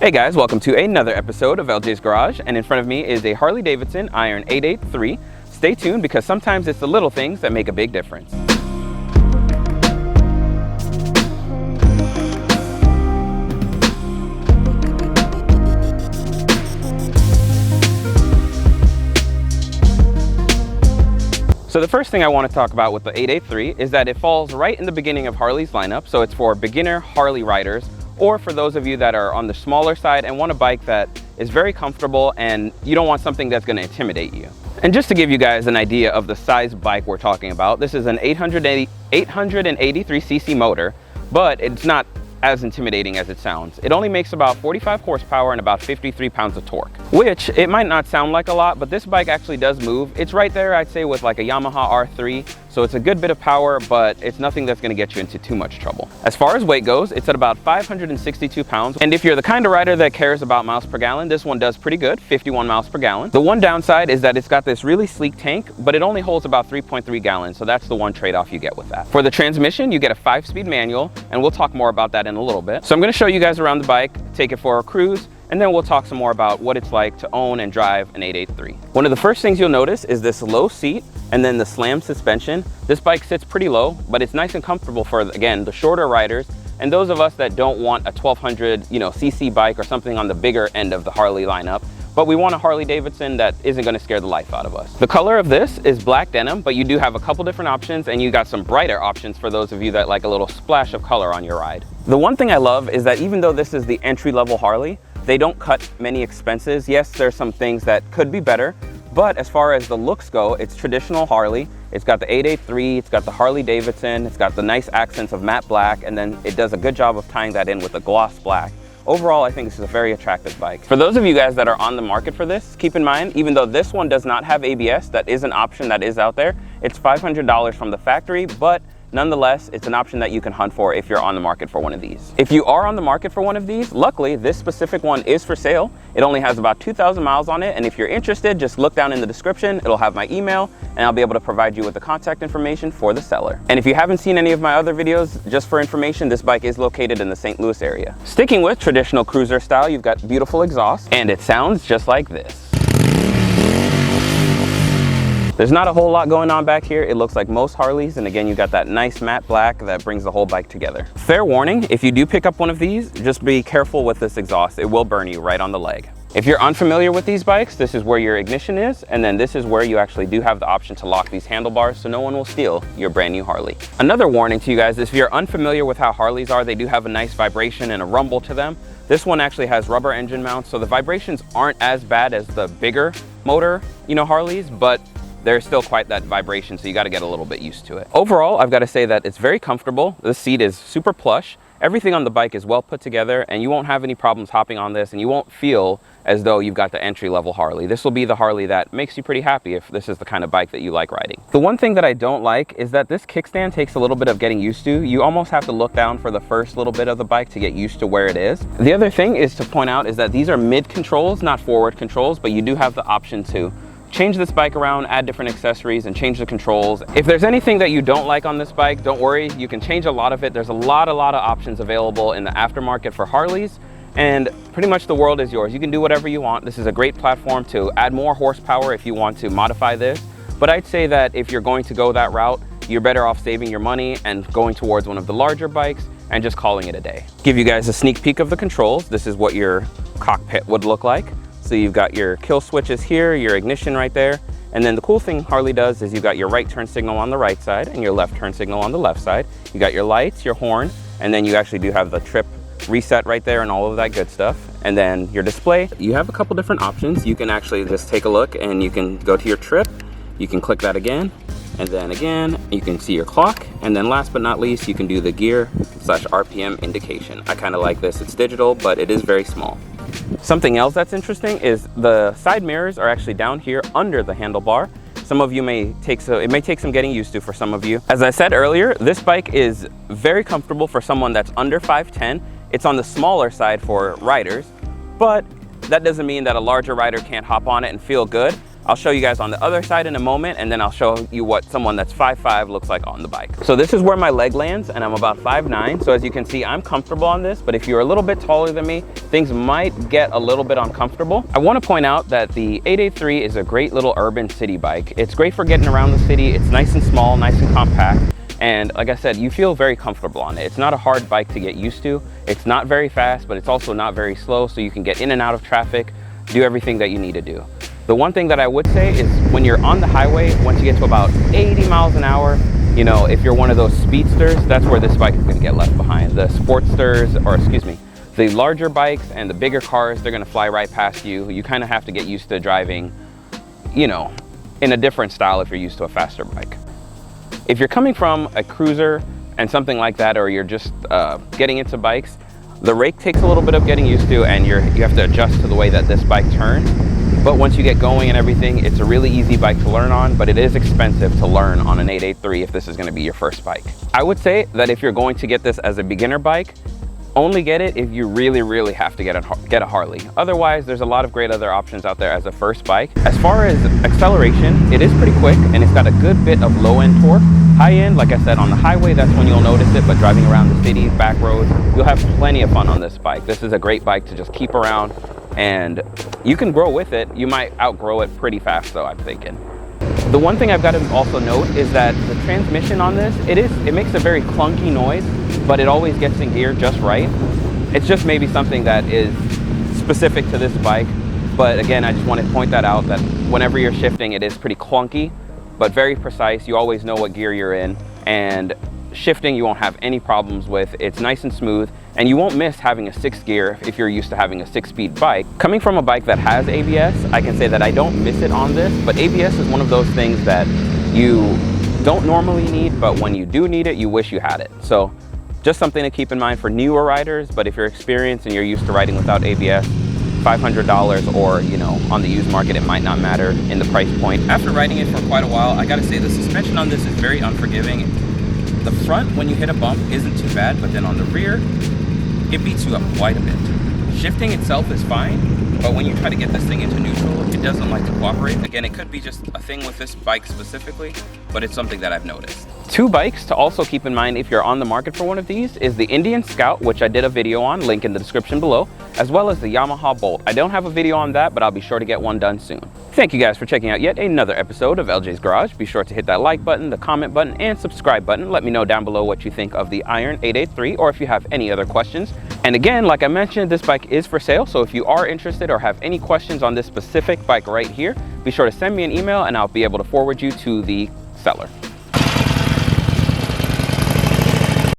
Hey guys, welcome to another episode of LJ's Garage, and in front of me is a Harley Davidson Iron 883. Stay tuned because sometimes it's the little things that make a big difference. So the first thing I want to talk about with the 883 is that it falls right in the beginning of Harley's lineup, so it's for beginner Harley riders, or for those of you that are on the smaller side and want a bike that is very comfortable and you don't want something that's going to intimidate you. And just to give you guys an idea of the size bike we're talking about, this is an 883cc motor, but it's not as intimidating as it sounds. It only makes about 45 horsepower and about 53 pounds of torque, which it might not sound like a lot, but this bike actually does move. It's right there, I'd say, with like a Yamaha R3, so it's a good bit of power, but it's nothing that's gonna get you into too much trouble. As far as weight goes, it's at about 562 pounds, and if you're the kind of rider that cares about miles per gallon, this one does pretty good, 51 miles per gallon. The one downside is that it's got this really sleek tank, but it only holds about 3.3 gallons, so that's the one trade-off you get with that. For the transmission, you get a 5-speed manual, and we'll talk more about that in a little bit. So I'm going to show you guys around the bike, take it for a cruise, and then we'll talk some more about what it's like to own and drive an 883. One of the first things you'll notice is this low seat and then the slam suspension. This bike sits pretty low, but it's nice and comfortable for, again, the shorter riders and those of us that don't want a 1200 cc bike or something on the bigger end of the Harley lineup, but we want a Harley Davidson that isn't going to scare the life out of us. The color of this is black denim, but you do have a couple different options, and you got some brighter options for those of you that like a little splash of color on your ride. The one thing I love is that even though this is the entry-level Harley, they don't cut many expenses. Yes, there's some things that could be better, but as far as the looks go, it's traditional Harley. It's got the 883, it's got the Harley Davidson, it's got the nice accents of matte black, and then it does a good job of tying that in with a gloss black. Overall, I think this is a very attractive bike. For those of you guys that are on the market for this, keep in mind, even though this one does not have ABS, that is an option that is out there. It's $500 from the factory, but nonetheless, it's an option that you can hunt for if you're on the market for one of these. If you are on the market for one of these, luckily, this specific one is for sale. It only has about 2,000 miles on it, and if you're interested, just look down in the description. It'll have my email, and I'll be able to provide you with the contact information for the seller. And if you haven't seen any of my other videos, just for information, this bike is located in the St. Louis area. Sticking with traditional cruiser style, you've got beautiful exhaust, and it sounds just like this. There's not a whole lot going on back here. It looks like most Harleys, and again, you got that nice matte black that brings the whole bike together. Fair warning, if you do pick up one of these, just be careful with this exhaust. It will burn you right on the leg. If you're unfamiliar with these bikes, this is where your ignition is, and then this is where you actually do have the option to lock these handlebars so no one will steal your brand new Harley. Another warning to you guys, if you're unfamiliar with how Harleys are, they do have a nice vibration and a rumble to them. This one actually has rubber engine mounts, so the vibrations aren't as bad as the bigger motor, Harleys, but there's still quite that vibration, so you got to get a little bit used to it. Overall, I've got to say that it's very comfortable. The seat is super plush. Everything on the bike is well put together, and you won't have any problems hopping on this, and you won't feel as though you've got the entry-level Harley. This will be the Harley that makes you pretty happy if this is the kind of bike that you like riding. The one thing that I don't like is that this kickstand takes a little bit of getting used to. You almost have to look down for the first little bit of the bike to get used to where it is. The other thing is to point out is that these are mid controls, not forward controls, but you do have the option to change this bike around, add different accessories, and change the controls. If there's anything that you don't like on this bike, don't worry, you can change a lot of it. There's a lot of options available in the aftermarket for Harleys, and pretty much the world is yours. You can do whatever you want. This is a great platform to add more horsepower if you want to modify this, but I'd say that if you're going to go that route, you're better off saving your money and going towards one of the larger bikes and just calling it a day. Give you guys a sneak peek of the controls. This is what your cockpit would look like. So you've got your kill switches here, your ignition right there, and then the cool thing Harley does is you've got your right turn signal on the right side and your left turn signal on the left side. You got your lights, your horn, and then you actually do have the trip reset right there and all of that good stuff. And then your display, you have a couple different options. You can actually just take a look and you can go to your trip, you can click that again, and then again, you can see your clock. And then last but not least, you can do the gear/RPM indication. I kind of like this. It's digital, but it is very small. Something else that's interesting is the side mirrors are actually down here under the handlebar. Some of you it may take some getting used to for some of you. As I said earlier, this bike is very comfortable for someone that's under 5'10". It's on the smaller side for riders, but that doesn't mean that a larger rider can't hop on it and feel good. I'll show you guys on the other side in a moment, and then I'll show you what someone that's 5'5" looks like on the bike. So this is where my leg lands, and I'm about 5'9". So as you can see, I'm comfortable on this, but if you're a little bit taller than me, things might get a little bit uncomfortable. I want to point out that the 883 is a great little urban city bike. It's great for getting around the city. It's nice and small, nice and compact. And like I said, you feel very comfortable on it. It's not a hard bike to get used to. It's not very fast, but it's also not very slow, so you can get in and out of traffic, do everything that you need to do. The one thing that I would say is when you're on the highway, once you get to about 80 miles an hour, you know, if you're one of those speedsters, that's where this bike is going to get left behind. The sportsters, or excuse me, the larger bikes and the bigger cars, they're going to fly right past you. You kind of have to get used to driving, you know, in a different style if you're used to a faster bike. If you're coming from a cruiser and something like that, or you're just getting into bikes, the rake takes a little bit of getting used to, and you have to adjust to the way that this bike turns. But once you get going and everything, it's a really easy bike to learn on, but it is expensive to learn on an 883 if this is going to be your first bike. I would say that if you're going to get this as a beginner bike, only get it if you really have to get a Harley. Otherwise, there's a lot of great other options out there as a first bike. As far as acceleration, it is pretty quick, and it's got a good bit of low-end torque. High-end, like I said, on the highway, that's when you'll notice it, but driving around the city, back roads, you'll have plenty of fun on this bike. This is a great bike to just keep around, and you can grow with it. You might outgrow it pretty fast though, I'm thinking. The one thing I've got to also note is that the transmission on this, it makes a very clunky noise, but it always gets in gear just right. It's just maybe something that is specific to this bike, but again, I just want to point that out, that whenever you're shifting, it is pretty clunky, but very precise. You always know what gear you're in, and shifting you won't have any problems with. It's nice and smooth, and you won't miss having a 6th gear if you're used to having a 6-speed bike. Coming from a bike that has ABS, I can say that I don't miss it on this, but ABS is one of those things that you don't normally need, but when you do need it, you wish you had it. So just something to keep in mind for newer riders, but if you're experienced and you're used to riding without ABS, $500 or, you know, on the used market, it might not matter in the price point. After riding it for quite a while, I gotta say the suspension on this is very unforgiving. The front, when you hit a bump, isn't too bad, but then on the rear, it beats you up quite a bit. Shifting itself is fine, but when you try to get this thing into neutral, it doesn't like to cooperate. Again, it could be just a thing with this bike specifically, but it's something that I've noticed. 2 bikes to also keep in mind if you're on the market for one of these is the Indian Scout, which I did a video on, link in the description below, as well as the Yamaha Bolt. I don't have a video on that, but I'll be sure to get one done soon. Thank you guys for checking out yet another episode of LJ's Garage. Be sure to hit that like button, the comment button, and subscribe button. Let me know down below what you think of the Iron 883, or if you have any other questions. And again, like I mentioned, this bike is for sale, so if you are interested or have any questions on this specific bike right here, be sure to send me an email and I'll be able to forward you to the seller.